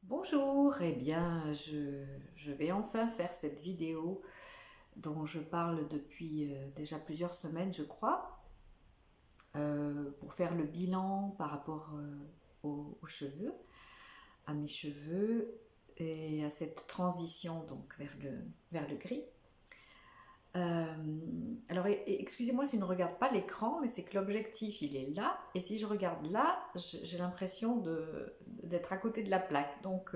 Bonjour, eh bien je vais enfin faire cette vidéo dont je parle depuis déjà plusieurs semaines je crois, pour faire le bilan par rapport aux cheveux, à mes cheveux et à cette transition donc vers le gris. Alors excusez-moi si je ne regarde pas l'écran, mais c'est que l'objectif il est là, et si je regarde là, j'ai l'impression d'être à côté de la plaque. Donc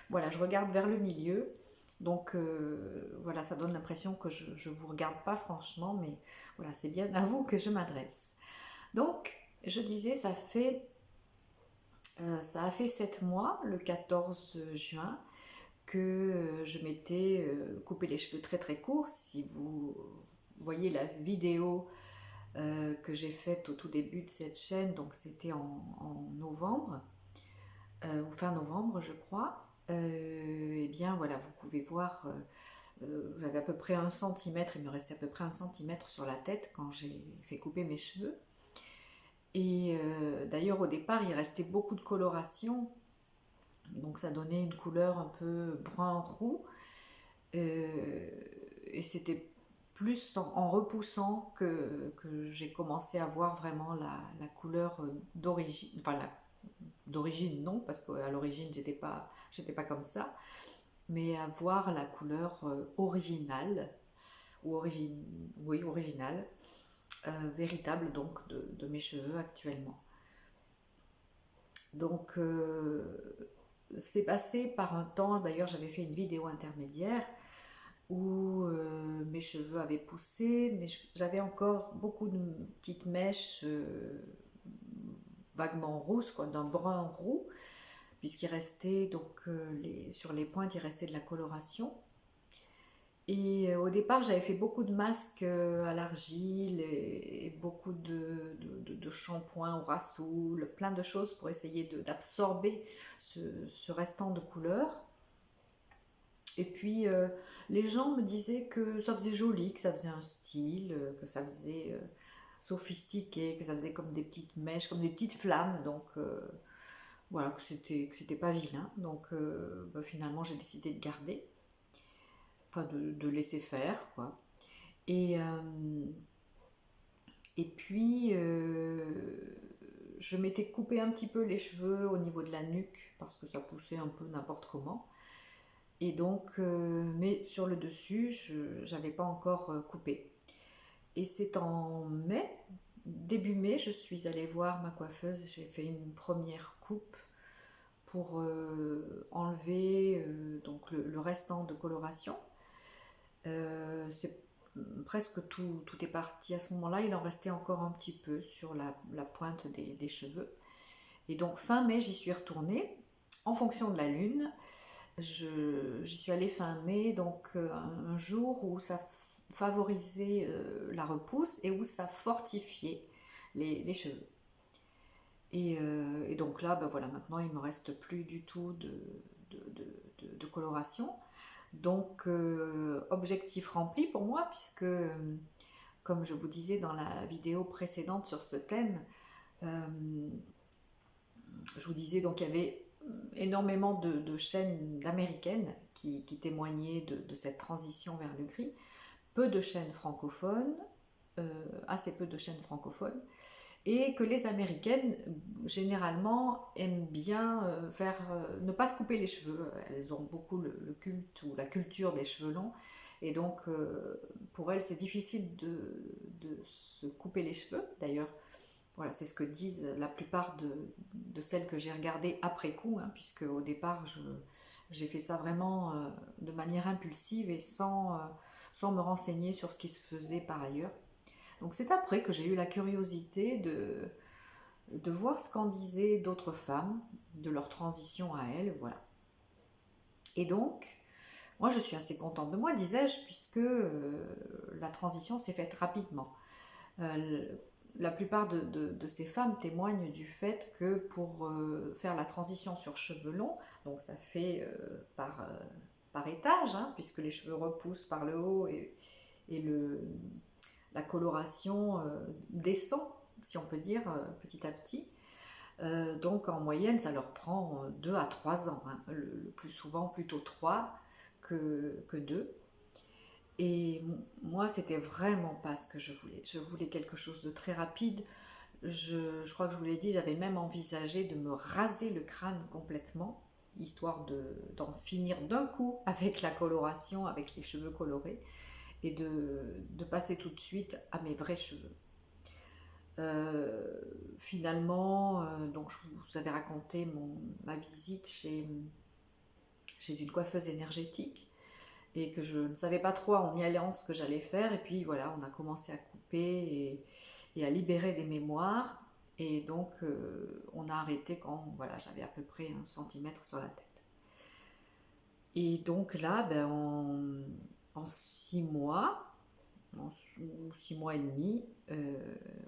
voilà, je regarde vers le milieu. Donc voilà, ça donne l'impression que je ne vous regarde pas franchement, mais voilà, c'est bien à vous que je m'adresse. Donc, je disais, ça a fait 7 mois, le 14 juin, que je m'étais coupé les cheveux très très courts. Si vous voyez la vidéo que j'ai faite au tout début de cette chaîne, donc c'était en novembre, ou fin novembre je crois, et bien voilà, vous pouvez voir, j'avais à peu près 1 centimètre, il me restait à peu près 1 centimètre sur la tête quand j'ai fait couper mes cheveux. Et d'ailleurs au départ il restait beaucoup de coloration, donc ça donnait une couleur un peu brun roux, et c'était plus en repoussant que j'ai commencé à voir vraiment la couleur d'origine, enfin d'origine non, parce qu'à l'origine j'étais pas comme ça, mais à voir la couleur originale, ou oui, originale, véritable donc de mes cheveux actuellement. Donc c'est passé par un temps, d'ailleurs j'avais fait une vidéo intermédiaire où mes cheveux avaient poussé, mais j'avais encore beaucoup de petites mèches vaguement rousses, quoi, d'un brun roux, puisqu'il restait donc sur les pointes il restait de la coloration. Et au départ, j'avais fait beaucoup de masques à l'argile et beaucoup de shampoings au rassoul, plein de choses pour essayer d'absorber ce restant de couleur. Et puis, les gens me disaient que ça faisait joli, que ça faisait un style, que ça faisait sophistiqué, que ça faisait comme des petites mèches, comme des petites flammes. Donc, voilà, que c'était pas vilain. Donc, bah, finalement, j'ai décidé de garder, enfin de laisser faire, quoi. Et, et puis, je m'étais coupé un petit peu les cheveux au niveau de la nuque parce que ça poussait un peu n'importe comment. Et donc, mais sur le dessus, je n'avais pas encore coupé. Et c'est en mai, début mai, je suis allée voir ma coiffeuse. J'ai fait une première coupe pour enlever donc le restant de coloration. C'est presque tout est parti à ce moment-là. Il en restait encore un petit peu sur la pointe des cheveux. Et donc fin mai, j'y suis retournée en fonction de la lune. J'y suis allée fin mai, donc un jour où ça favorisait la repousse et où ça fortifiait les cheveux. Et donc là, ben voilà, maintenant il ne me reste plus du tout de coloration. Donc objectif rempli pour moi, puisque comme je vous disais dans la vidéo précédente sur ce thème, je vous disais donc il y avait énormément de chaînes américaines qui témoignaient de cette transition vers le gris, peu de chaînes francophones, assez peu de chaînes francophones, et que les américaines généralement aiment bien ne pas se couper les cheveux. Elles ont beaucoup le culte ou la culture des cheveux longs, et donc pour elles c'est difficile de se couper les cheveux. D'ailleurs, voilà, c'est ce que disent la plupart de celles que j'ai regardées après coup, hein, puisque au départ j'ai fait ça vraiment de manière impulsive et sans me renseigner sur ce qui se faisait par ailleurs. Donc c'est après que j'ai eu la curiosité de voir ce qu'en disaient d'autres femmes, de leur transition à elles, voilà. Et donc, moi je suis assez contente de moi, disais-je, puisque la transition s'est faite rapidement. Euh, la plupart de ces femmes témoignent du fait que pour faire la transition sur cheveux longs, donc ça fait par étage, hein, puisque les cheveux repoussent par le haut et la coloration descend, si on peut dire, petit à petit. Donc en moyenne, ça leur prend 2 à 3 ans, hein. Le plus souvent plutôt 3 que 2. Et moi, c'était vraiment pas ce que je voulais. Je voulais quelque chose de très rapide. Je crois que je vous l'ai dit, j'avais même envisagé de me raser le crâne complètement, histoire d'en finir d'un coup avec la coloration, avec les cheveux colorés, et de passer tout de suite à mes vrais cheveux. Finalement, donc je vous avais raconté ma visite chez une coiffeuse énergétique et que je ne savais pas trop en y allant ce que j'allais faire. Et puis voilà, on a commencé à couper et à libérer des mémoires. Et donc on a arrêté quand voilà, j'avais à peu près 1 centimètre sur la tête. Et donc là, ben, en 6 mois, en 6 mois et demi,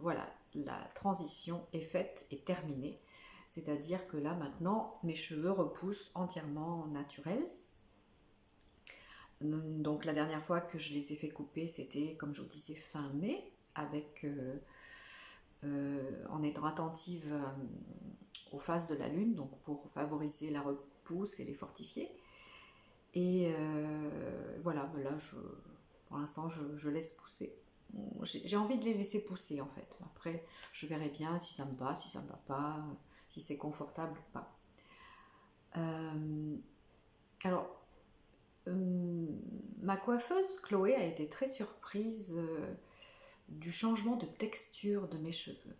voilà, la transition est faite et terminée. C'est-à-dire que là maintenant, mes cheveux repoussent entièrement naturels. Donc la dernière fois que je les ai fait couper, c'était, comme je vous disais, fin mai, avec, en étant attentive aux phases de la lune, donc pour favoriser la repousse et les fortifier. Et voilà, là, pour l'instant, je laisse pousser. J'ai envie de les laisser pousser, en fait. Après, je verrai bien si ça me va, si ça me va pas, si c'est confortable ou pas. Alors, ma coiffeuse Chloé a été très surprise du changement de texture de mes cheveux.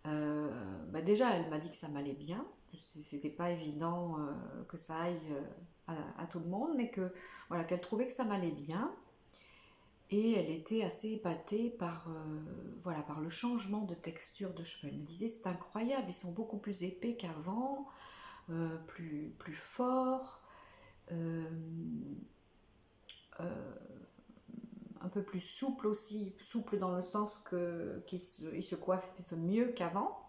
Déjà, elle m'a dit que ça m'allait bien. C'était pas évident que ça aille à tout le monde, mais que voilà, qu'elle trouvait que ça m'allait bien. Et elle était assez épatée voilà, par le changement de texture de cheveux. Elle me disait, c'est incroyable, ils sont beaucoup plus épais qu'avant, plus forts, euh, un peu plus souple aussi, souple dans le sens qu'ils se coiffent mieux qu'avant.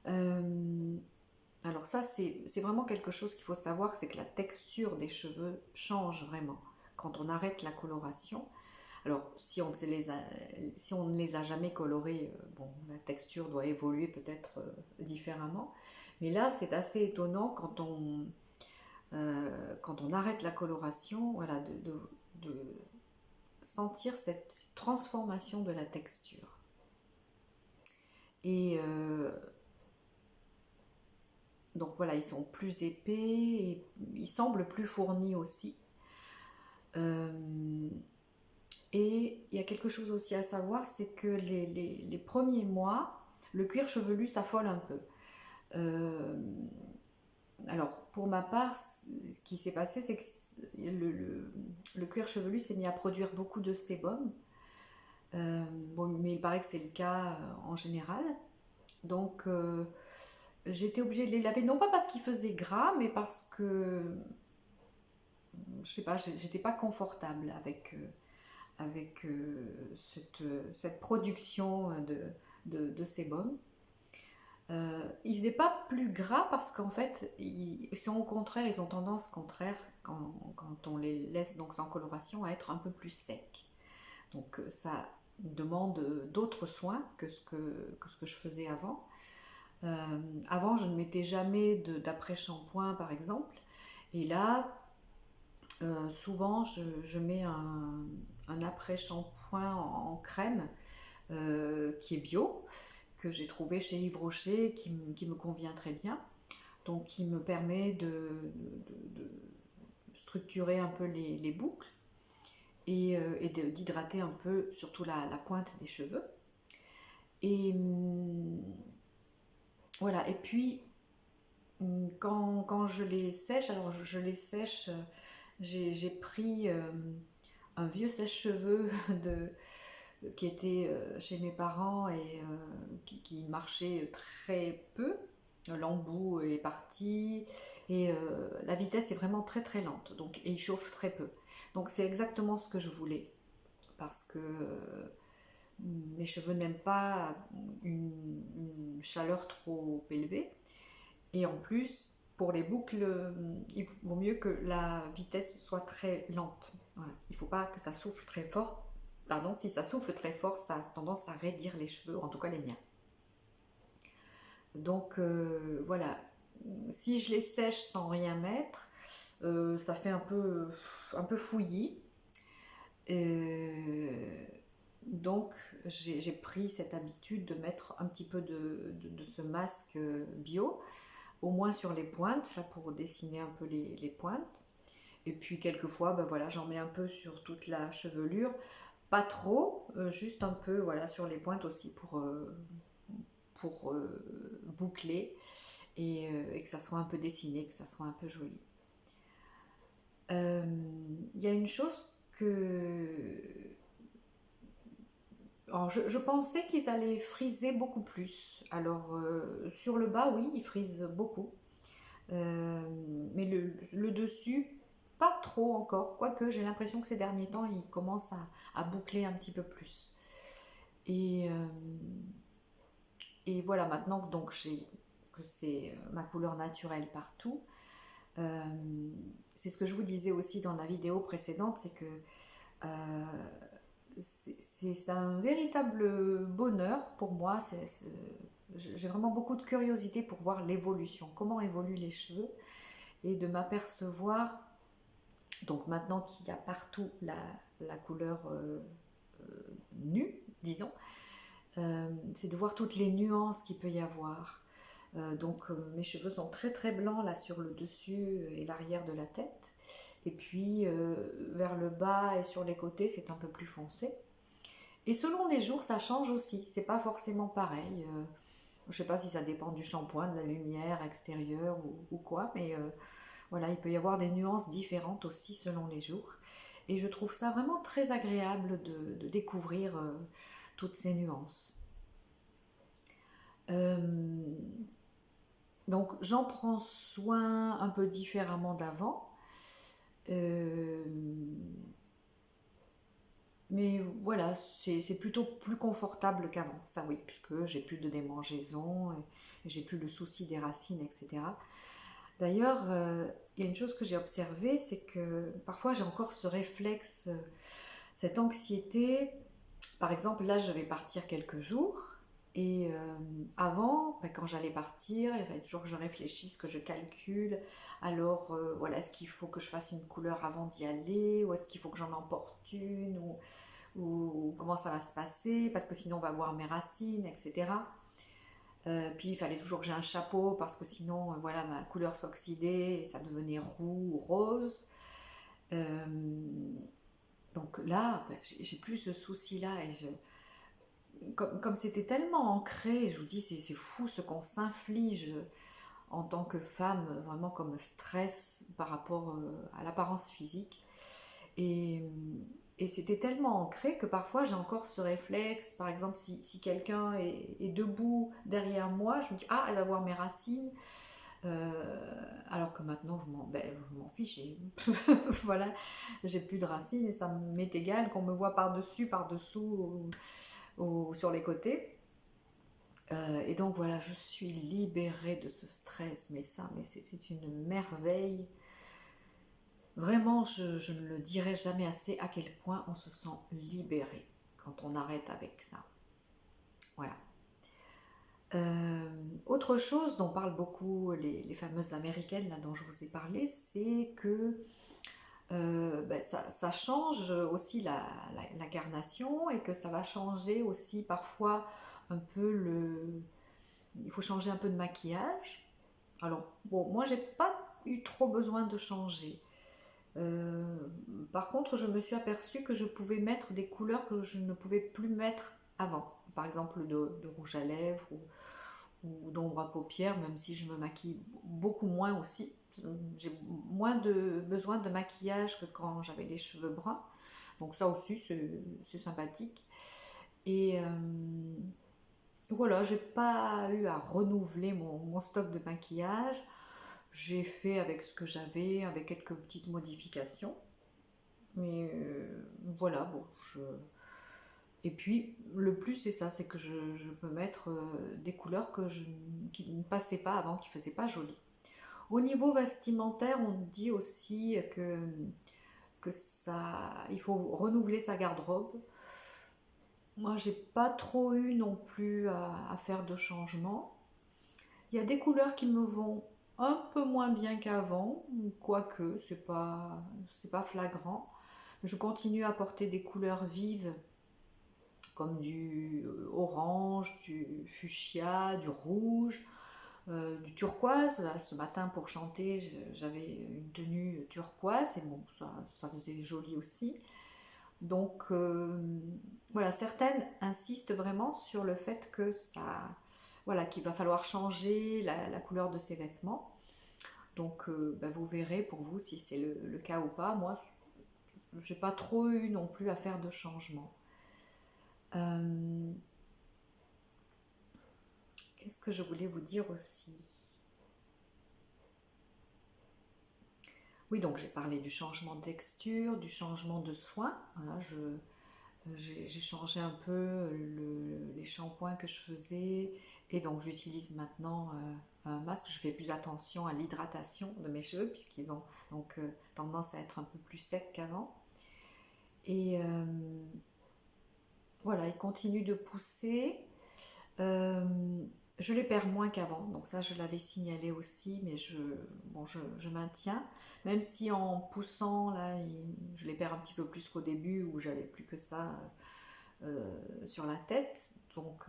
Alors ça, c'est vraiment quelque chose qu'il faut savoir, c'est que la texture des cheveux change vraiment quand on arrête la coloration. Alors, si on ne les a jamais colorés, bon, la texture doit évoluer peut-être différemment. Mais là, c'est assez étonnant quand on arrête la coloration, voilà, de sentir cette transformation de la texture. Et donc voilà, ils sont plus épais et ils semblent plus fournis aussi. Et il y a quelque chose aussi à savoir, c'est que les premiers mois, le cuir chevelu s'affole un peu. Alors, pour ma part, ce qui s'est passé, c'est que le cuir chevelu s'est mis à produire beaucoup de sébum. Bon, mais il paraît que c'est le cas en général. Donc, j'étais obligée de les laver, non pas parce qu'ils faisaient gras, mais parce que, je sais pas, j'étais pas confortable avec cette production de sébum. Ils faisaient pas plus gras parce qu'en fait, ils sont au contraire, ils ont tendance contraire, quand on les laisse donc sans coloration, à être un peu plus secs. Donc ça demande d'autres soins que ce que je faisais avant. Avant, je ne mettais jamais d'après-shampoing, par exemple. Et là, souvent, je mets un après-shampoing en crème qui est bio, que j'ai trouvé chez Yves Rocher, qui me convient très bien. Donc, qui me permet de structurer un peu les boucles et d'hydrater un peu, surtout la pointe des cheveux. Et voilà, et puis quand je les sèche, alors je les sèche, j'ai pris un vieux sèche-cheveux qui était chez mes parents et qui marchait très peu. L'embout est parti et la vitesse est vraiment très très lente, donc, et il chauffe très peu. Donc c'est exactement ce que je voulais, parce que mes cheveux n'aiment pas une chaleur trop élevée. Et en plus, pour les boucles, il vaut mieux que la vitesse soit très lente. Voilà. Il ne faut pas que ça souffle très fort. Pardon, si ça souffle très fort, ça a tendance à raidir les cheveux, en tout cas les miens. Donc voilà, si je les sèche sans rien mettre, ça fait un peu fouillis. Euh, donc j'ai pris cette habitude de mettre un petit peu de ce masque bio, au moins sur les pointes, là pour dessiner un peu les pointes. Et puis quelquefois, ben voilà, j'en mets un peu sur toute la chevelure, pas trop, juste un peu voilà, sur les pointes aussi pour boucler et que ça soit un peu dessiné, que ça soit un peu joli. Il y a une chose que... Alors, je pensais qu'ils allaient friser beaucoup plus. Alors, sur le bas, oui, ils frisent beaucoup. Mais le dessus, pas trop encore. Quoique, j'ai l'impression que ces derniers temps, ils commencent à boucler un petit peu plus. Et, euh, et voilà, maintenant que donc que c'est ma couleur naturelle partout, euh, c'est ce que je vous disais aussi dans la vidéo précédente, c'est que euh, c'est un véritable bonheur pour moi. J'ai vraiment beaucoup de curiosité pour voir l'évolution, comment évoluent les cheveux et de m'apercevoir, donc maintenant qu'il y a partout la couleur nue, disons, c'est de voir toutes les nuances qu'il peut y avoir. Donc mes cheveux sont très très blancs là sur le dessus et l'arrière de la tête. Et puis vers le bas et sur les côtés, c'est un peu plus foncé. Et selon les jours, ça change aussi. C'est pas forcément pareil. Je sais pas si ça dépend du shampoing, de la lumière extérieure ou quoi, mais voilà, il peut y avoir des nuances différentes aussi selon les jours. Et je trouve ça vraiment très agréable de découvrir toutes ces nuances. Euh, donc j'en prends soin un peu différemment d'avant. Euh, Mais voilà, c'est plutôt plus confortable qu'avant, ça oui, puisque j'ai plus de démangeaisons, et j'ai plus le souci des racines, etc. D'ailleurs, il y a une chose que j'ai observée, c'est que parfois j'ai encore ce réflexe, cette anxiété. Par exemple, là, je vais partir quelques jours, et avant, ben, quand j'allais partir, il fallait toujours que je réfléchisse, que je calcule. Alors, voilà, est-ce qu'il faut que je fasse une couleur avant d'y aller, ou est-ce qu'il faut que j'en emporte une, ou comment ça va se passer, parce que sinon on va voir mes racines, etc. Puis il fallait toujours que j'ai un chapeau, parce que sinon voilà, ma couleur s'oxydait et ça devenait roux ou rose. Euh, donc là, ben, j'ai plus ce souci-là. Comme c'était tellement ancré, je vous dis, c'est fou ce qu'on s'inflige en tant que femme, vraiment comme stress par rapport à l'apparence physique. Et, et c'était tellement ancré que parfois j'ai encore ce réflexe. Par exemple, si quelqu'un est debout derrière moi, je me dis ah, elle va voir mes racines. Alors que maintenant, je m'en fiche. Voilà, j'ai plus de racines et ça m'est égal qu'on me voit par-dessus, par-dessous ou sur les côtés. Et donc voilà, je suis libérée de ce stress. Mais c'est une merveille. Vraiment, je ne le dirai jamais assez à quel point on se sent libéré quand on arrête avec ça. Voilà. Autre chose dont parlent beaucoup les fameuses américaines là, dont je vous ai parlé, c'est que ben, ça change aussi la carnation et que ça va changer aussi parfois un peu le... Il faut changer un peu de maquillage. Alors, bon, moi, j'ai pas eu trop besoin de changer. Euh, Par contre, je me suis aperçue que je pouvais mettre des couleurs que je ne pouvais plus mettre avant. Par exemple, de rouge à lèvres ou d'ombre à paupières, même si je me maquille beaucoup moins aussi. J'ai moins de besoin de maquillage que quand j'avais les cheveux bruns. Donc ça aussi, c'est sympathique. Et voilà, j'ai pas eu à renouveler mon stock de maquillage. J'ai fait avec ce que j'avais, avec quelques petites modifications. Mais voilà, bon, et puis le plus c'est ça, c'est que je peux mettre des couleurs qui ne passaient pas avant, qui ne faisaient pas joli. Au niveau vestimentaire, on dit aussi que ça, il faut renouveler sa garde-robe. Moi, j'ai pas trop eu non plus à faire de changements. Il y a des couleurs qui me vont un peu moins bien qu'avant, quoique c'est pas flagrant. Je continue à porter des couleurs vives comme du orange, du fuchsia, du rouge, du turquoise. Là, ce matin pour chanter, j'avais une tenue turquoise et bon, ça faisait joli aussi. Donc voilà, certaines insistent vraiment sur le fait que voilà, qu'il va falloir changer la couleur de ses vêtements. Donc ben, vous verrez pour vous si c'est le cas ou pas. Moi, j'ai pas trop eu non plus à faire de changement. Qu'est-ce que je voulais vous dire aussi? Oui, donc j'ai parlé du changement de texture, du changement de soin. Voilà, j'ai changé un peu les shampoings que je faisais et donc j'utilise maintenant un masque. Je fais plus attention à l'hydratation de mes cheveux puisqu'ils ont donc tendance à être un peu plus secs qu'avant. Et voilà, ils continuent de pousser. Je les perds moins qu'avant, donc ça je l'avais signalé aussi, mais je maintiens. Même si en poussant, là, je les perds un petit peu plus qu'au début où j'avais plus que ça sur la tête. Donc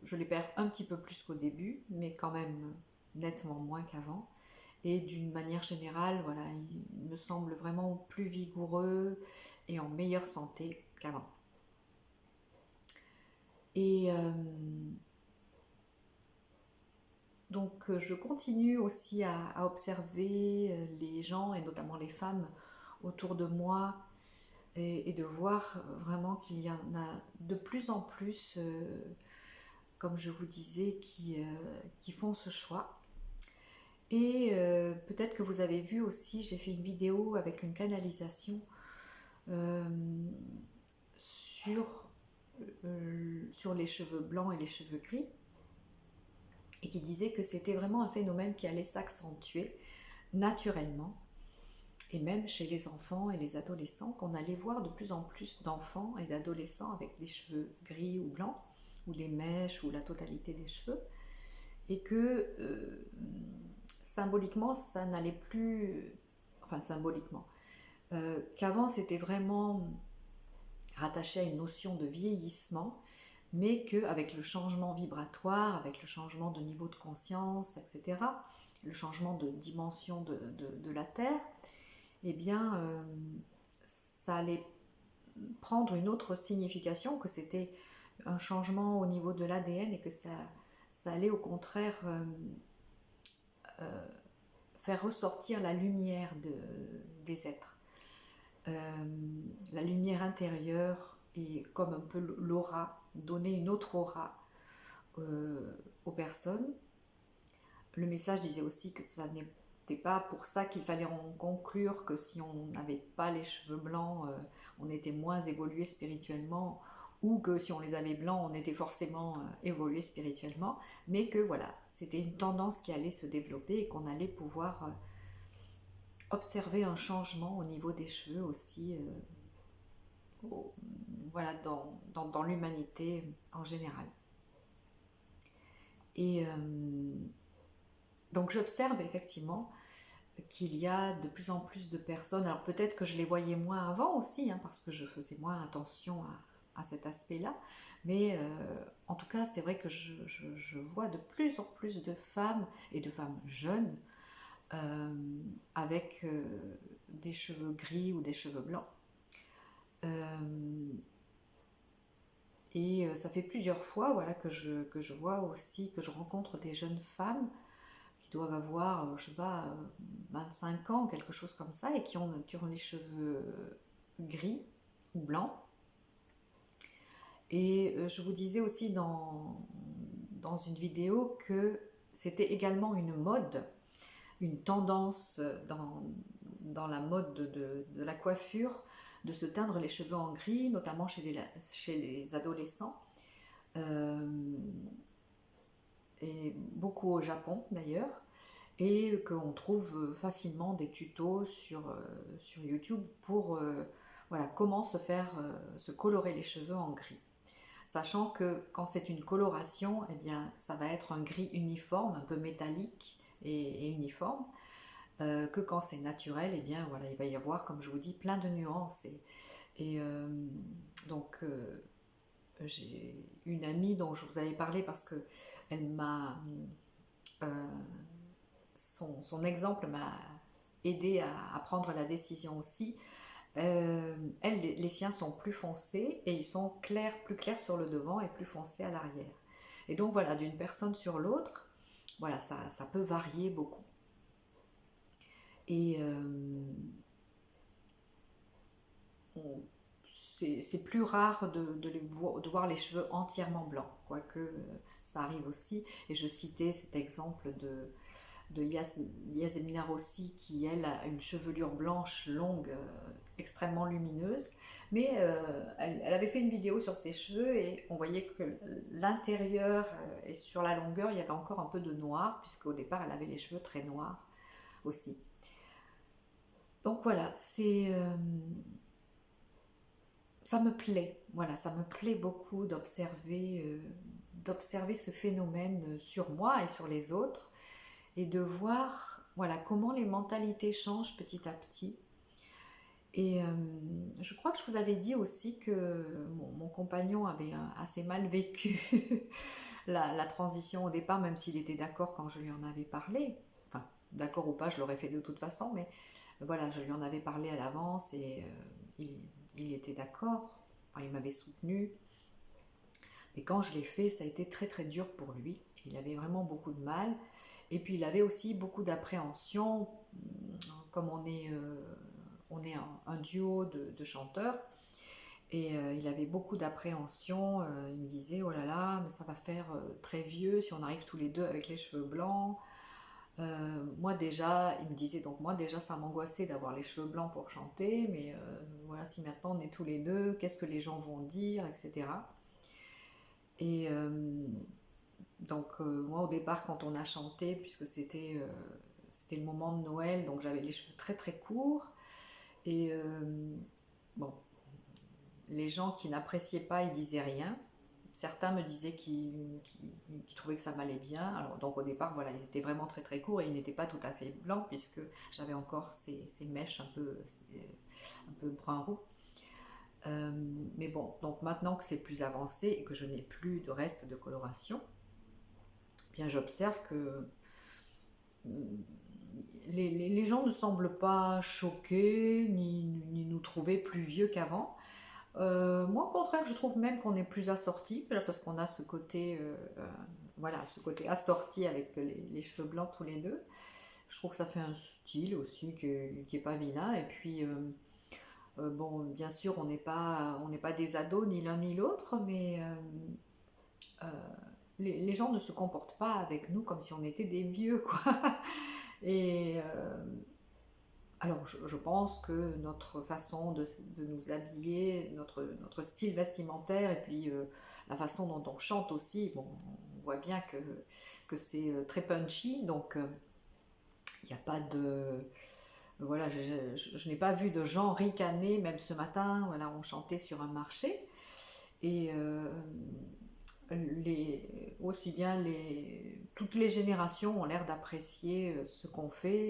je les perds un petit peu plus qu'au début, mais quand même nettement moins qu'avant. Et d'une manière générale, voilà, ils me semblent vraiment plus vigoureux et en meilleure santé qu'avant. Et donc je continue aussi à observer les gens et notamment les femmes autour de moi et de voir vraiment qu'il y en a de plus en plus, comme je vous disais, qui font ce choix. Et peut-être que vous avez vu aussi, j'ai fait une vidéo avec une canalisation euh, sur les cheveux blancs et les cheveux gris, et qui disait que c'était vraiment un phénomène qui allait s'accentuer naturellement, et même chez les enfants et les adolescents, qu'on allait voir de plus en plus d'enfants et d'adolescents avec des cheveux gris ou blancs, ou des mèches, ou la totalité des cheveux, et que symboliquement, ça n'allait plus, enfin symboliquement, qu'avant c'était vraiment rattaché à une notion de vieillissement, mais qu'avec le changement vibratoire, avec le changement de niveau de conscience, etc., le changement de dimension de la Terre, eh bien, ça allait prendre une autre signification, que c'était un changement au niveau de l'ADN et que ça allait au contraire faire ressortir la lumière des êtres. La lumière intérieure et comme un peu l'aura, donner une autre aura aux personnes. Le message disait aussi que ça n'était pas pour ça qu'il fallait en conclure que si on n'avait pas les cheveux blancs, on était moins évolué spirituellement, ou que si on les avait blancs, on était forcément évolué spirituellement, mais que voilà, c'était une tendance qui allait se développer et qu'on allait pouvoir observer un changement au niveau des cheveux aussi, voilà, dans l'humanité en général. Et donc j'observe effectivement qu'il y a de plus en plus de personnes, alors peut-être que je les voyais moins avant aussi, hein, parce que je faisais moins attention à cet aspect-là, mais en tout cas c'est vrai que je vois de plus en plus de femmes, et de femmes jeunes, avec des cheveux gris ou des cheveux blancs. Et ça fait plusieurs fois, voilà, que je vois aussi, que je rencontre des jeunes femmes qui doivent avoir, je sais pas, 25 ans, quelque chose comme ça, et qui ont les cheveux gris ou blancs. Et je vous disais aussi dans une vidéo que c'était également une mode, une tendance dans la mode de la coiffure, de se teindre les cheveux en gris, notamment chez les adolescents, et beaucoup au Japon d'ailleurs, et qu'on trouve facilement des tutos sur YouTube pour voilà, comment se colorer les cheveux en gris. sachant que quand c'est une coloration, eh bien, ça va être un gris uniforme, un peu métallique et uniforme, que quand c'est naturel, eh bien, voilà, il va y avoir, comme je vous dis, plein de nuances. Et donc, j'ai une amie dont je vous avais parlé parce que elle m'a, euh, son exemple m'a aidé à prendre la décision aussi. Elle, les siens sont plus foncés et ils sont clairs, plus clairs sur le devant et plus foncés à l'arrière. Et donc voilà, d'une personne sur l'autre, voilà, ça peut varier beaucoup. Et c'est plus rare de voir les cheveux entièrement blancs, quoique ça arrive aussi. Et je citais cet exemple de Yasmina Rossi qui, elle, a une chevelure blanche longue, extrêmement lumineuse. Mais elle avait fait une vidéo sur ses cheveux et on voyait que l'intérieur et sur la longueur, il y avait encore un peu de noir, puisqu'au départ, elle avait les cheveux très noirs aussi. Donc voilà, ça me plaît, voilà, ça me plaît beaucoup d'observer ce phénomène sur moi et sur les autres et de voir, voilà, comment les mentalités changent petit à petit. Et je crois que je vous avais dit aussi que mon compagnon avait assez mal vécu la transition au départ, même s'il était d'accord quand je lui en avais parlé. Enfin, d'accord ou pas, je l'aurais fait de toute façon, mais voilà, je lui en avais parlé à l'avance et il était d'accord. Enfin, il m'avait soutenu. Mais quand je l'ai fait, ça a été très très dur pour lui. Il avait vraiment beaucoup de mal. Et puis il avait aussi beaucoup d'appréhension, comme on est un duo de chanteurs. Et il avait beaucoup d'appréhension. Il me disait, oh là là, mais ça va faire très vieux si on arrive tous les deux avec les cheveux blancs. Moi déjà, il me disait, donc moi déjà ça m'angoissait d'avoir les cheveux blancs pour chanter, mais voilà, si maintenant on est tous les deux, qu'est-ce que les gens vont dire, etc. Et donc moi au départ quand on a chanté, puisque c'était le moment de Noël, donc j'avais les cheveux très très courts, et bon, les gens qui n'appréciaient pas, ils disaient rien. Certains me disaient qu'ils trouvaient que ça m'allait bien. Alors, donc au départ, voilà, ils étaient vraiment très très courts et ils n'étaient pas tout à fait blancs puisque j'avais encore ces mèches un peu brun-roux. Mais bon, donc maintenant que c'est plus avancé et que je n'ai plus de reste de coloration, eh bien j'observe que les gens ne semblent pas choqués ni nous trouver plus vieux qu'avant. Moi, au contraire, je trouve même qu'on est plus assorti, parce qu'on a ce côté, voilà, ce côté assorti avec les cheveux blancs tous les deux. Je trouve que ça fait un style aussi qui est pas vilain. Et puis, bon, bien sûr, on n'est pas des ados, ni l'un ni l'autre, mais euh, les gens ne se comportent pas avec nous comme si on était des vieux, quoi. Et alors, je pense que notre façon de nous habiller, notre style vestimentaire, et puis la façon dont on chante aussi, bon, on voit bien que c'est très punchy, donc il n'y a pas de... Voilà, je n'ai pas vu de gens ricaner, même ce matin, voilà, on chantait sur un marché, et aussi bien toutes les générations ont l'air d'apprécier ce qu'on fait,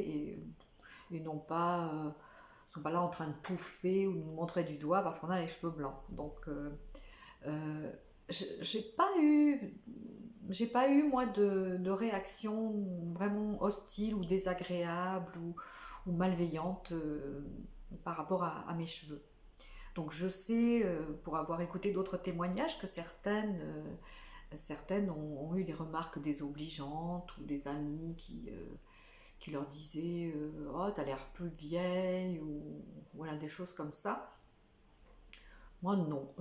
et non pas, sont pas là en train de pouffer ou de nous montrer du doigt parce qu'on a les cheveux blancs. Donc, euh, j'ai pas eu, moi de réaction vraiment hostile ou désagréable ou malveillante par rapport à mes cheveux. Donc je sais, pour avoir écouté d'autres témoignages, que certaines ont eu des remarques désobligeantes ou des amis qui leur disaient oh, t'as l'air plus vieille, ou voilà, des choses comme ça. Moi, non.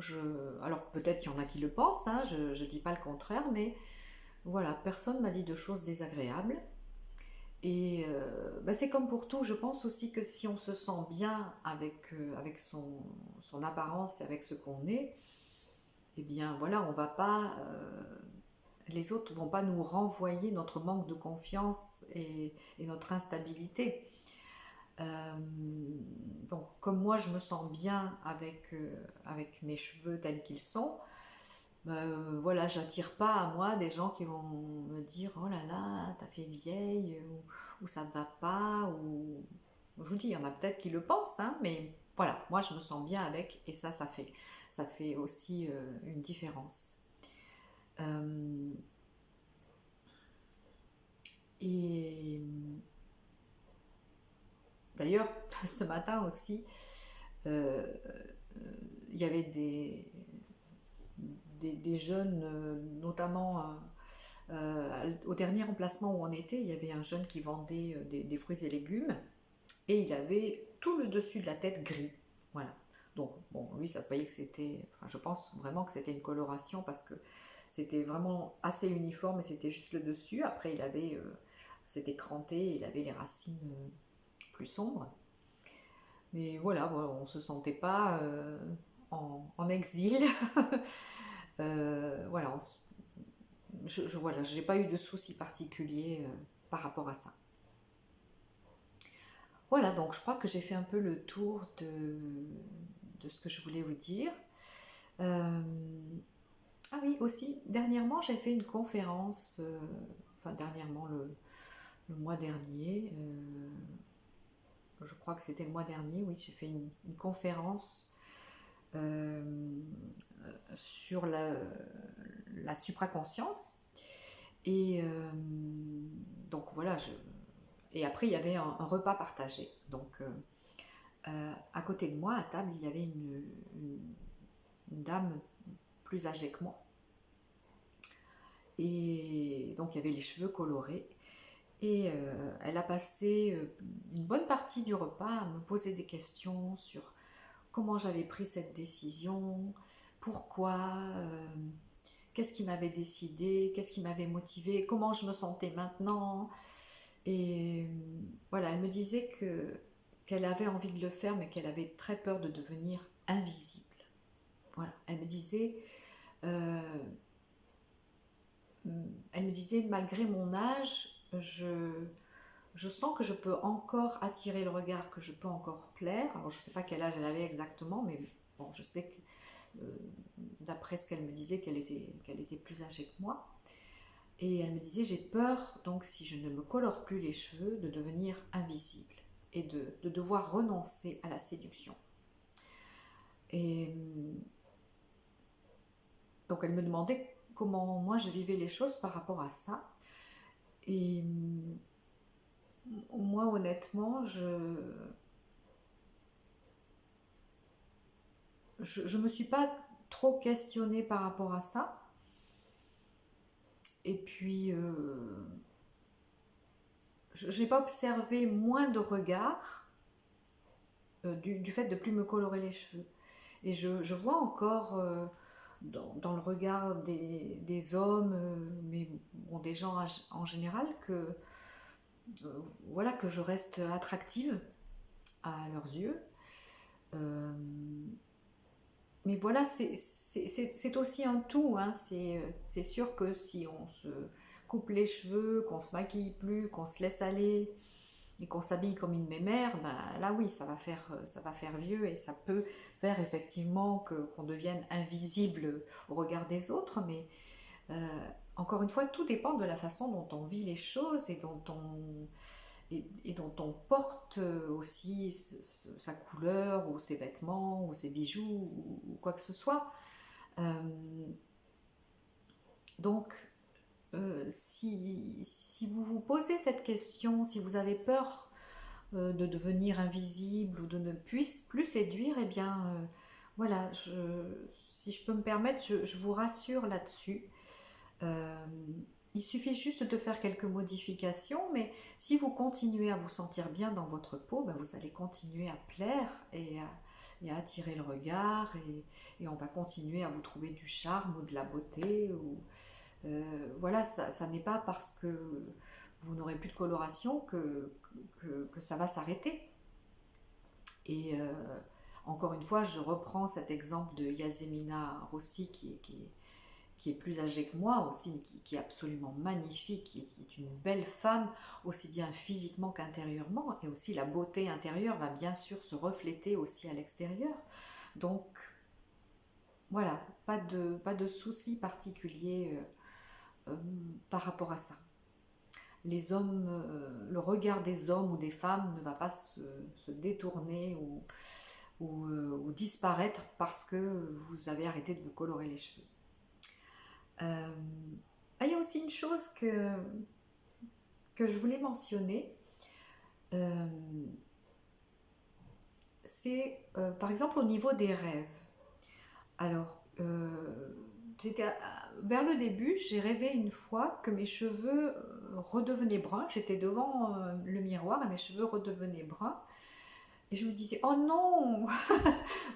Alors peut-être qu'il y en a qui le pensent, hein, je ne dis pas le contraire, mais voilà, personne m'a dit de choses désagréables. Et bah, c'est comme pour tout, je pense aussi que si on se sent bien avec son apparence et avec ce qu'on est, eh bien voilà, on va pas, les autres ne vont pas nous renvoyer notre manque de confiance et notre instabilité. Euh, donc comme moi je me sens bien avec mes cheveux tels qu'ils sont, voilà, j'attire pas à moi des gens qui vont me dire oh là là, t'as fait vieille, ou ça ne va pas, ou je vous dis, il y en a peut-être qui le pensent, hein, mais voilà, moi je me sens bien avec, et ça fait aussi une différence. Euh, et d'ailleurs, ce matin aussi, euh, il y avait des jeunes, notamment au dernier emplacement où on était, il y avait un jeune qui vendait des fruits et légumes, et il avait tout le dessus de la tête gris. Voilà. Donc, bon, lui, ça se voyait que c'était, enfin, je pense vraiment que c'était une coloration parce que c'était vraiment assez uniforme et c'était juste le dessus. Après, c'était cranté, il avait les racines plus sombres. Mais voilà, bon, on se sentait pas en exil. Voilà, voilà, j'ai pas eu de soucis particuliers par rapport à ça. Voilà, donc je crois que j'ai fait un peu le tour de ce que je voulais vous dire. Euh, ah oui, aussi, dernièrement, j'ai fait une conférence, enfin dernièrement, le mois dernier, je crois que c'était le mois dernier, oui, j'ai fait une conférence euh, sur la supraconscience. Et donc voilà, et après il y avait un repas partagé. Donc à côté de moi, à table, il y avait une dame plus âgée que moi. Et donc il y avait les cheveux colorés. Et elle a passé une bonne partie du repas à me poser des questions sur comment j'avais pris cette décision, pourquoi, qu'est-ce qui m'avait décidé, qu'est-ce qui m'avait motivé, comment je me sentais maintenant. Et voilà, elle me disait qu'elle avait envie de le faire, mais qu'elle avait très peur de devenir invisible. Voilà, euh, elle me disait, malgré mon âge, je sens que je peux encore attirer le regard, que je peux encore plaire. Alors je ne sais pas quel âge elle avait exactement, mais bon, je sais que d'après ce qu'elle me disait, qu'elle était plus âgée que moi. Et elle me disait, j'ai peur, donc si je ne me colore plus les cheveux, de devenir invisible et de devoir renoncer à la séduction. Et donc elle me demandait comment moi je vivais les choses par rapport à ça. Et moi honnêtement, je me suis pas trop questionnée par rapport à ça. Et puis, je n'ai pas observé moins de regards du fait de plus me colorer les cheveux. Et je vois encore dans le regard des hommes, mais bon, des gens en général, voilà, que je reste attractive à leurs yeux. Euh, mais voilà, c'est aussi un tout, hein. C'est sûr que si on se coupe les cheveux, qu'on se maquille plus, qu'on se laisse aller et qu'on s'habille comme une mémère, ben là oui, ça va faire vieux et ça peut faire effectivement qu'on devienne invisible au regard des autres. Mais encore une fois, tout dépend de la façon dont on vit les choses et dont on porte aussi sa couleur ou ses vêtements ou ses bijoux ou quoi que ce soit. Euh, donc, si vous vous posez cette question, si vous avez peur de devenir invisible ou de ne plus séduire, eh bien, voilà, si je peux me permettre, je vous rassure là-dessus. Euh, il suffit juste de faire quelques modifications, mais si vous continuez à vous sentir bien dans votre peau, ben vous allez continuer à plaire et à attirer le regard, et on va continuer à vous trouver du charme ou de la beauté. Voilà, ça n'est pas parce que vous n'aurez plus de coloration que ça va s'arrêter. Et encore une fois, je reprends cet exemple de Yasemina Rossi qui est plus âgée que moi aussi, mais qui est absolument magnifique, qui est une belle femme, aussi bien physiquement qu'intérieurement, et aussi la beauté intérieure va bien sûr se refléter aussi à l'extérieur. Donc voilà, pas de souci particulier par rapport à ça. Les hommes, le regard des hommes ou des femmes ne va pas se détourner ou disparaître parce que vous avez arrêté de vous colorer les cheveux. Il y a aussi une chose que je voulais mentionner, c'est par exemple au niveau des rêves. Alors, vers le début, j'ai rêvé une fois que mes cheveux redevenaient bruns. J'étais devant le miroir et mes cheveux redevenaient bruns. Et je me disais, oh non.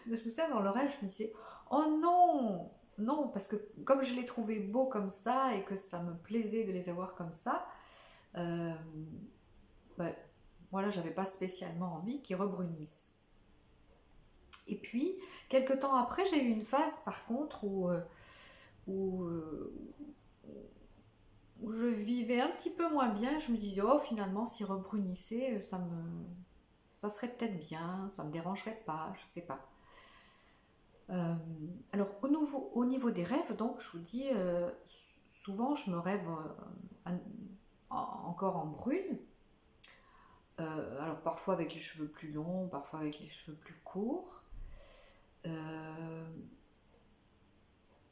Je me souviens dans le rêve, je me disais, oh non, non, parce que comme je les trouvais beaux comme ça et que ça me plaisait de les avoir comme ça, ben, voilà, j'avais pas spécialement envie qu'ils rebrunissent. Et puis, quelques temps après, j'ai eu une phase par contre où je vivais un petit peu moins bien. Je me disais, oh finalement, s'ils rebrunissaient, ça serait peut-être bien, ça me dérangerait pas, je sais pas. Alors au niveau des rêves, donc je vous dis, souvent je me rêve encore en brune. Alors parfois avec les cheveux plus longs, parfois avec les cheveux plus courts.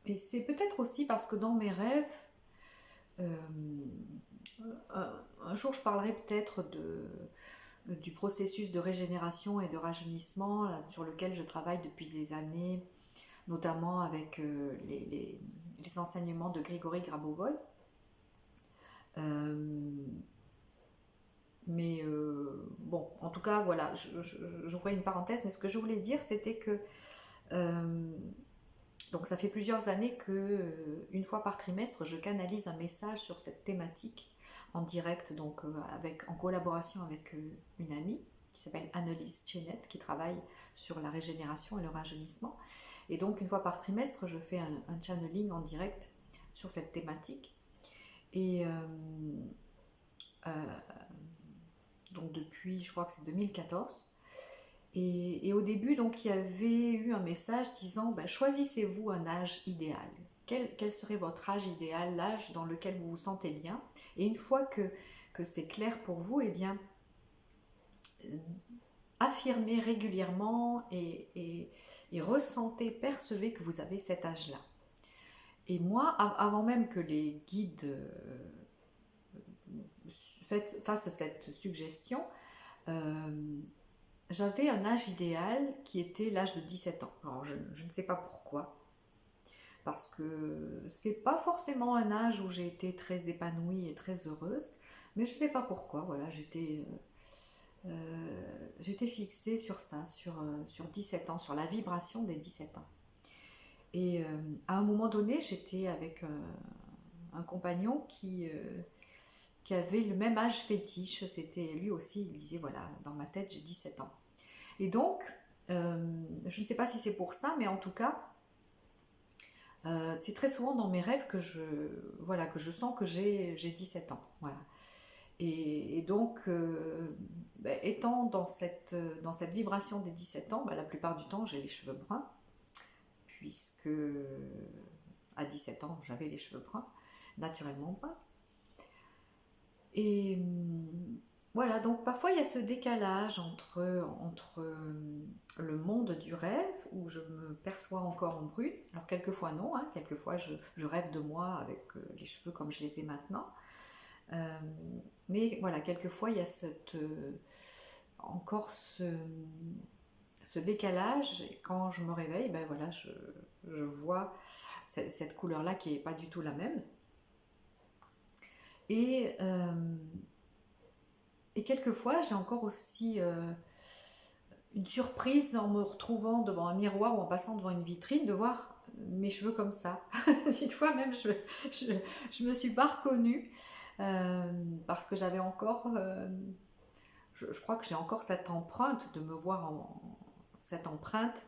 Et c'est peut-être aussi parce que dans mes rêves, un jour je parlerai peut-être du processus de régénération et de rajeunissement là, sur lequel je travaille depuis des années, notamment avec les enseignements de Grigory Grabovoi. Mais bon, en tout cas, voilà, je vois une parenthèse, mais ce que je voulais dire, c'était que donc ça fait plusieurs années que une fois par trimestre, je canalise un message sur cette thématique en direct, donc en collaboration avec une amie qui s'appelle Annelise Chenet, qui travaille sur la régénération et le rajeunissement. Et donc une fois par trimestre, je fais un channeling en direct sur cette thématique. Et donc depuis, je crois que c'est 2014. Et au début, donc, il y avait eu un message disant choisissez-vous un âge idéal. Quel serait votre âge idéal, l'âge dans lequel vous vous sentez bien. Et une fois que c'est clair pour vous, eh bien, affirmez régulièrement et ressentez, percevez que vous avez cet âge-là. Et moi, avant même que les guides fassent cette suggestion, j'avais un âge idéal qui était l'âge de 17 ans. Alors je ne sais pas pourquoi, parce que c'est pas forcément un âge où j'ai été très épanouie et très heureuse, mais je ne sais pas pourquoi, voilà, j'étais fixée sur ça, sur 17 ans, sur la vibration des 17 ans. Et à un moment donné, j'étais avec un compagnon qui avait le même âge fétiche. C'était lui aussi, il disait voilà, dans ma tête j'ai 17 ans. Et donc, je ne sais pas si c'est pour ça, mais en tout cas, c'est très souvent dans mes rêves que je sens que j'ai 17 ans. Voilà. Et donc, étant dans cette vibration des 17 ans, la plupart du temps, j'ai les cheveux bruns, puisque à 17 ans, j'avais les cheveux bruns, naturellement bruns. Et voilà, donc parfois il y a ce décalage entre le monde du rêve, où je me perçois encore en brune. Alors quelquefois non, hein, quelquefois je rêve de moi avec les cheveux comme je les ai maintenant. Mais voilà, quelquefois il y a encore ce décalage, et quand je me réveille, voilà, je vois cette couleur-là qui n'est pas du tout la même. Et quelquefois, j'ai encore aussi une surprise en me retrouvant devant un miroir ou en passant devant une vitrine, de voir mes cheveux comme ça. Une fois même, je me suis pas reconnue parce que j'avais encore, je crois que j'ai encore cette empreinte de me voir empreinte,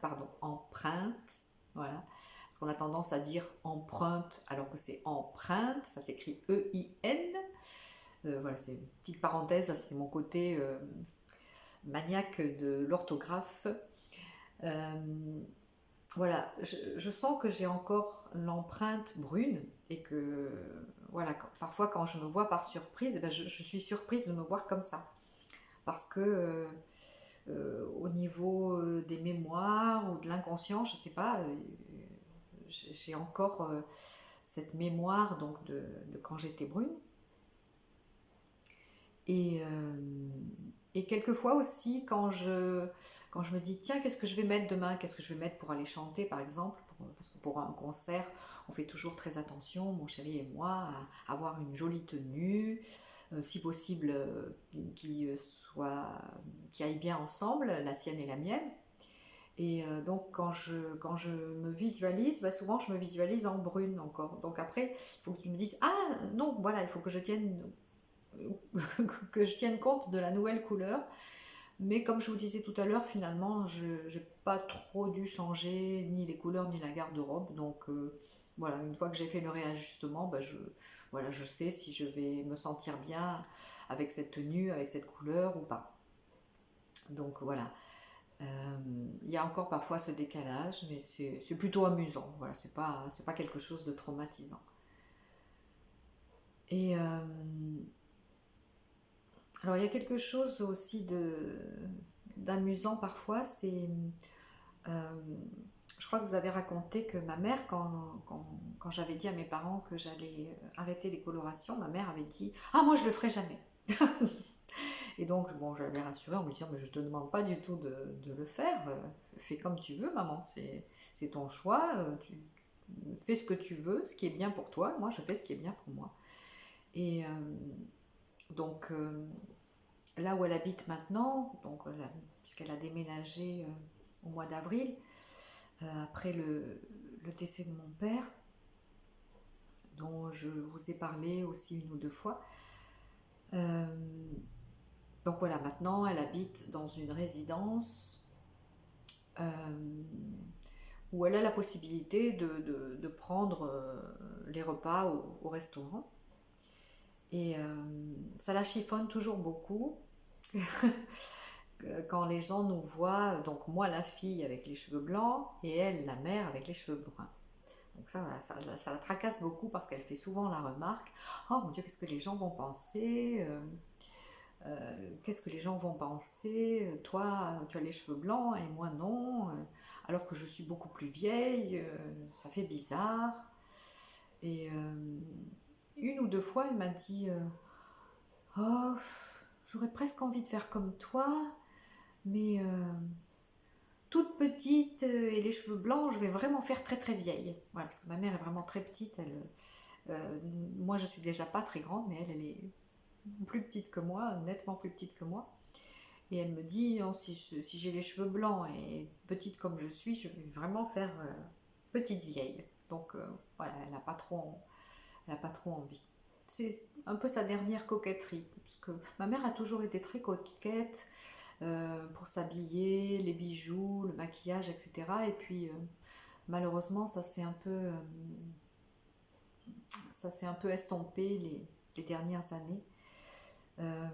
voilà. Parce qu'on a tendance à dire empreinte alors que c'est empreinte, ça s'écrit E-I-N. Voilà, c'est une petite parenthèse, ça, c'est mon côté maniaque de l'orthographe. voilà, je sens que j'ai encore l'empreinte brune et que voilà, parfois quand je me vois par surprise, eh ben, je suis surprise de me voir comme ça. Parce que au niveau des mémoires ou de l'inconscient, je sais pas, j'ai encore cette mémoire donc de quand j'étais brune. Et, et quelquefois aussi, quand je me dis, tiens, qu'est-ce que je vais mettre demain? Qu'est-ce que je vais mettre pour aller chanter, par exemple? Parce que pour un concert, on fait toujours très attention, mon chéri et moi, à avoir une jolie tenue, si possible, qui aille bien ensemble, la sienne et la mienne. Et donc, quand je me visualise, bah, souvent je me visualise en brune encore. Donc après, il faut que tu me dises, ah non, voilà, il faut que que je tienne compte de la nouvelle couleur. Mais comme je vous disais tout à l'heure, finalement, je n'ai pas trop dû changer ni les couleurs ni la garde-robe. Donc voilà, une fois que j'ai fait le réajustement, bah, voilà, je sais si je vais me sentir bien avec cette tenue, avec cette couleur ou pas. Donc voilà. Il y a encore parfois ce décalage, mais c'est plutôt amusant. Voilà, c'est pas quelque chose de traumatisant. Et alors il y a quelque chose aussi d'amusant parfois, c'est euh, je crois que vous avez raconté que ma mère, quand j'avais dit à mes parents que j'allais arrêter les colorations, ma mère avait dit ah moi je le ferai jamais. Et donc bon, je l'avais rassurée en me disant mais je te demande pas du tout de le faire, fais comme tu veux maman, c'est ton choix, tu fais ce que tu veux, ce qui est bien pour toi, moi je fais ce qui est bien pour moi. Et donc là où elle habite maintenant, donc puisqu'elle a déménagé au mois d'avril, après le décès de mon père, dont je vous ai parlé aussi une ou deux fois. Euh, donc voilà, maintenant elle habite dans une résidence où elle a la possibilité de prendre les repas au restaurant. Et ça la chiffonne toujours beaucoup quand les gens nous voient, donc moi la fille avec les cheveux blancs et elle la mère avec les cheveux bruns. Donc ça la tracasse beaucoup parce qu'elle fait souvent la remarque, oh mon Dieu, qu'est-ce que les gens vont penser, qu'est-ce que les gens vont penser, toi tu as les cheveux blancs et moi non, alors que je suis beaucoup plus vieille, ça fait bizarre. Et une ou deux fois elle m'a dit, oh j'aurais presque envie de faire comme toi, mais toute petite et les cheveux blancs, je vais vraiment faire très très vieille. Voilà, parce que ma mère est vraiment très petite. Euh, moi, je suis déjà pas très grande, mais elle est plus petite que moi, nettement plus petite que moi. Et elle me dit, oh, si j'ai les cheveux blancs et petite comme je suis, je vais vraiment faire petite vieille. Donc voilà, elle a pas trop envie. C'est un peu sa dernière coquetterie, parce que ma mère a toujours été très coquette, pour s'habiller, les bijoux, le maquillage, etc. Et puis malheureusement, ça s'est un peu estompé les dernières années. Euh,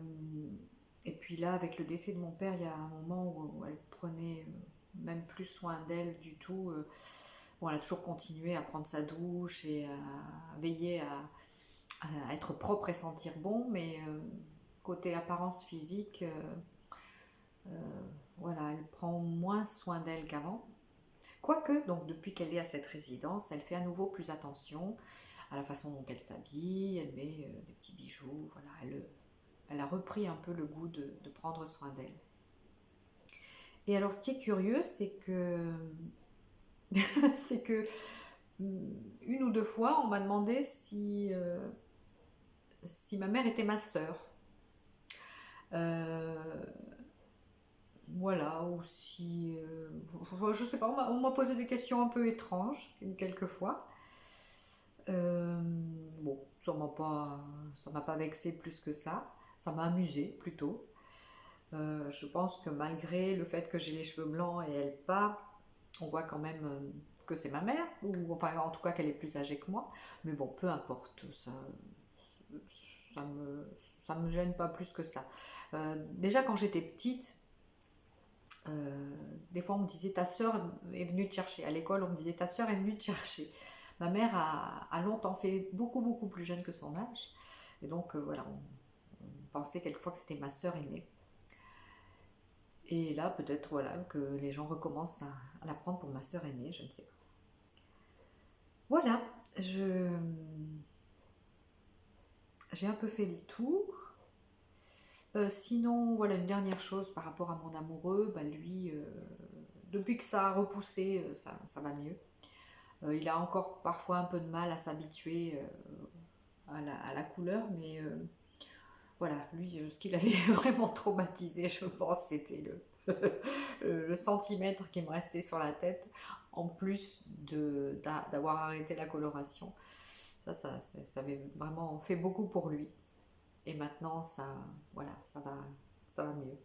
et puis là, avec le décès de mon père, il y a un moment où elle prenait même plus soin d'elle du tout. Bon, elle a toujours continué à prendre sa douche et à veiller à être propre et sentir bon, mais côté apparence physique, voilà, elle prend moins soin d'elle qu'avant. Quoique, donc depuis qu'elle est à cette résidence, elle fait à nouveau plus attention à la façon dont elle s'habille, elle met des petits bijoux, voilà, elle a repris un peu le goût de prendre soin d'elle. Et alors ce qui est curieux, c'est que, c'est que une ou deux fois, on m'a demandé si ma mère était ma sœur. Euh, voilà, ou si... je sais pas, on m'a posé des questions un peu étranges, quelquefois. Bon, ça m'a pas vexé plus que ça m'a amusé plutôt. Je pense que malgré le fait que j'ai les cheveux blancs et elle pas, on voit quand même que c'est ma mère, ou enfin en tout cas qu'elle est plus âgée que moi. Mais bon, peu importe, ça me, ça me gêne pas plus que ça. Déjà quand j'étais petite, Des fois, on me disait ta sœur est venue te chercher. À l'école, on me disait ta sœur est venue te chercher. Ma mère a longtemps fait beaucoup, beaucoup plus jeune que son âge. Et donc, voilà, on pensait quelquefois que c'était ma sœur aînée. Et là, peut-être voilà, que les gens recommencent à la prendre pour ma sœur aînée, je ne sais pas. Voilà, j'ai un peu fait le tour. Sinon, voilà, une dernière chose par rapport à mon amoureux, bah lui, depuis que ça a repoussé, ça va mieux. Il a encore parfois un peu de mal à s'habituer à la couleur, mais voilà, lui, ce qu'il avait vraiment traumatisé, je pense, c'était le centimètre qui me restait sur la tête, en plus d'avoir arrêté la coloration. Ça avait vraiment fait beaucoup pour lui. Et maintenant, voilà, ça va mieux.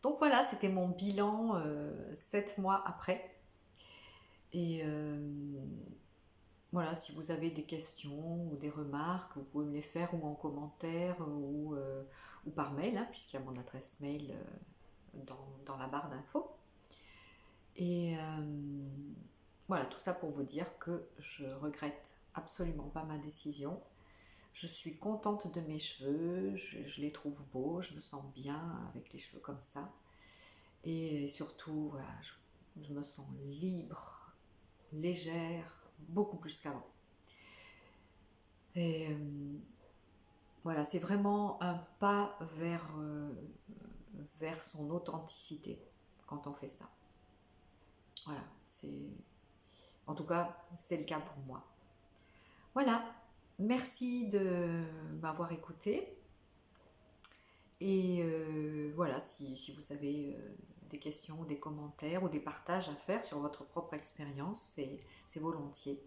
Donc voilà, c'était mon bilan 7 mois après. Et voilà, si vous avez des questions ou des remarques, vous pouvez me les faire ou en commentaire ou par mail, hein, puisqu'il y a mon adresse mail dans la barre d'infos. Et voilà, tout ça pour vous dire que je regrette absolument pas ma décision. Je suis contente de mes cheveux, je les trouve beaux, je me sens bien avec les cheveux comme ça. Et surtout, voilà, je me sens libre, légère, beaucoup plus qu'avant. Et voilà, c'est vraiment un pas vers son authenticité quand on fait ça. Voilà, en tout cas, c'est le cas pour moi. Voilà, merci de m'avoir écouté. Et voilà, si vous avez des questions, ou des commentaires ou des partages à faire sur votre propre expérience, c'est volontiers.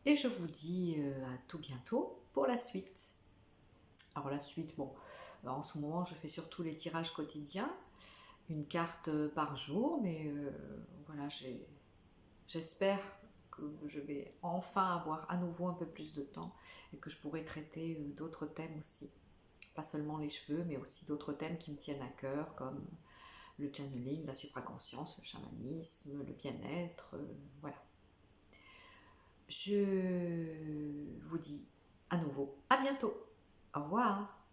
Et je vous dis à tout bientôt pour la suite. Alors la suite, bon, en ce moment je fais surtout les tirages quotidiens, une carte par jour, mais voilà, j'espère que je vais enfin avoir à nouveau un peu plus de temps et que je pourrai traiter d'autres thèmes aussi. Pas seulement les cheveux, mais aussi d'autres thèmes qui me tiennent à cœur, comme le channeling, la supraconscience, le chamanisme, le bien-être, voilà. Je vous dis à nouveau à bientôt. Au revoir.